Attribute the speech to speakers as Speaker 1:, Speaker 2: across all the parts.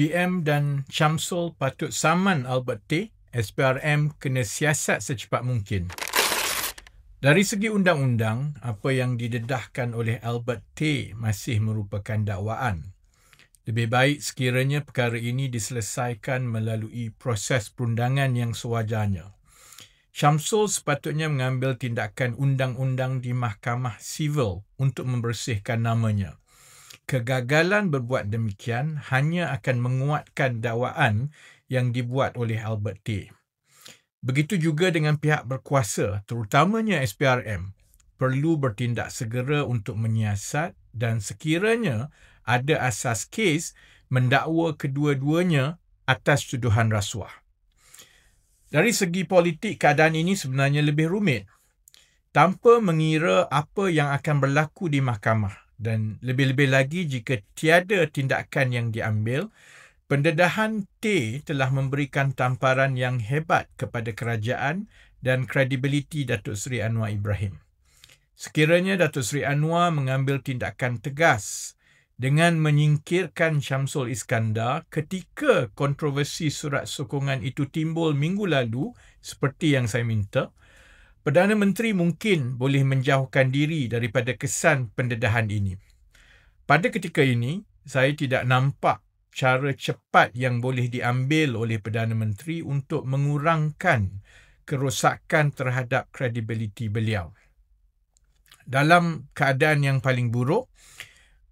Speaker 1: PM dan Syamsul patut saman Albert Tay, SPRM kena siasat secepat mungkin. Dari segi undang-undang, apa yang didedahkan oleh Albert Tay masih merupakan dakwaan. Lebih baik sekiranya perkara ini diselesaikan melalui proses perundangan yang sewajarnya. Syamsul sepatutnya mengambil tindakan undang-undang di Mahkamah Sivil untuk membersihkan namanya. Kegagalan berbuat demikian hanya akan menguatkan dakwaan yang dibuat oleh Albert Tay. Begitu juga dengan pihak berkuasa, terutamanya SPRM, perlu bertindak segera untuk menyiasat dan sekiranya ada asas kes mendakwa kedua-duanya atas tuduhan rasuah. Dari segi politik, keadaan ini sebenarnya lebih rumit. Tanpa mengira apa yang akan berlaku di mahkamah dan lebih-lebih lagi jika tiada tindakan yang diambil, pendedahan Tay telah memberikan tamparan yang hebat kepada kerajaan dan kredibiliti Datuk Seri Anwar Ibrahim. Sekiranya Datuk Seri Anwar mengambil tindakan tegas dengan menyingkirkan Syamsul Iskandar ketika kontroversi surat sokongan itu timbul minggu lalu seperti yang saya minta, Perdana Menteri mungkin boleh menjauhkan diri daripada kesan pendedahan ini. Pada ketika ini, saya tidak nampak cara cepat yang boleh diambil oleh Perdana Menteri untuk mengurangkan kerosakan terhadap kredibiliti beliau. Dalam keadaan yang paling buruk,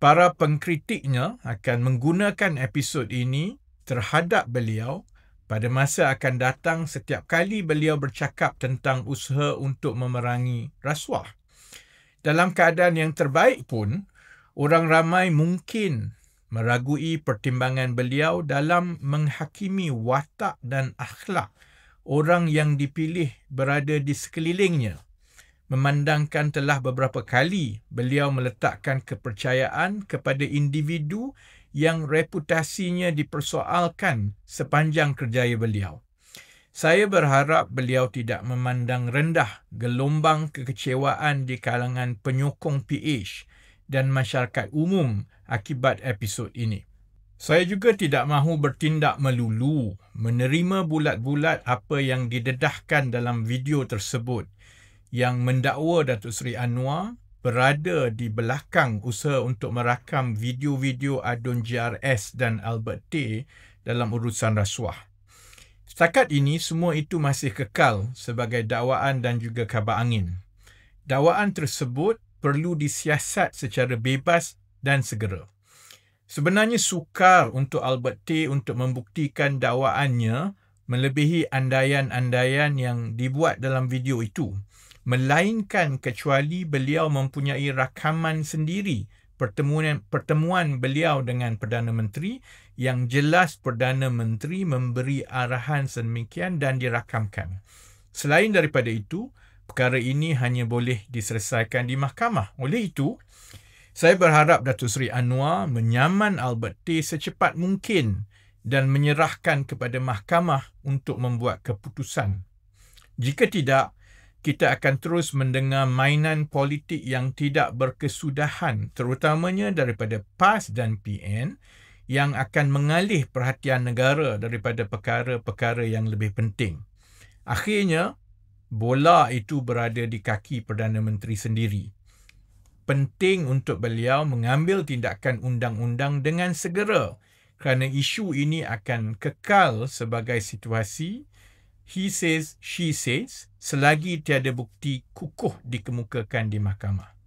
Speaker 1: para pengkritiknya akan menggunakan episod ini terhadap beliau pada masa akan datang setiap kali beliau bercakap tentang usaha untuk memerangi rasuah. Dalam keadaan yang terbaik pun, orang ramai mungkin meragui pertimbangan beliau dalam menghakimi watak dan akhlak orang yang dipilih berada di sekelilingnya, memandangkan telah beberapa kali beliau meletakkan kepercayaan kepada individu yang reputasinya dipersoalkan sepanjang kerjaya beliau. Saya berharap beliau tidak memandang rendah gelombang kekecewaan di kalangan penyokong PH dan masyarakat umum akibat episod ini. Saya juga tidak mahu bertindak melulu, menerima bulat-bulat apa yang didedahkan dalam video tersebut yang mendakwa Datuk Seri Anwar berada di belakang usaha untuk merakam video-video adun JRS dan Albert Tay dalam urusan rasuah. Setakat ini, semua itu masih kekal sebagai dakwaan dan juga khabar angin. Dakwaan tersebut perlu disiasat secara bebas dan segera. Sebenarnya sukar untuk Albert Tay untuk membuktikan dakwaannya melebihi andaian-andaian yang dibuat dalam video itu, melainkan kecuali beliau mempunyai rakaman sendiri pertemuan beliau dengan Perdana Menteri yang jelas Perdana Menteri memberi arahan sedemikian dan dirakamkan. Selain daripada itu, perkara ini hanya boleh diselesaikan di mahkamah. Oleh itu, saya berharap Datuk Seri Anwar menyaman Albert Tay secepat mungkin dan menyerahkan kepada mahkamah untuk membuat keputusan. Jika tidak, kita akan terus mendengar mainan politik yang tidak berkesudahan, terutamanya daripada PAS dan PN, yang akan mengalih perhatian negara daripada perkara-perkara yang lebih penting. Akhirnya, bola itu berada di kaki Perdana Menteri sendiri. Penting untuk beliau mengambil tindakan undang-undang dengan segera kerana isu ini akan kekal sebagai situasi he says, she says, selagi tiada bukti kukuh dikemukakan di mahkamah.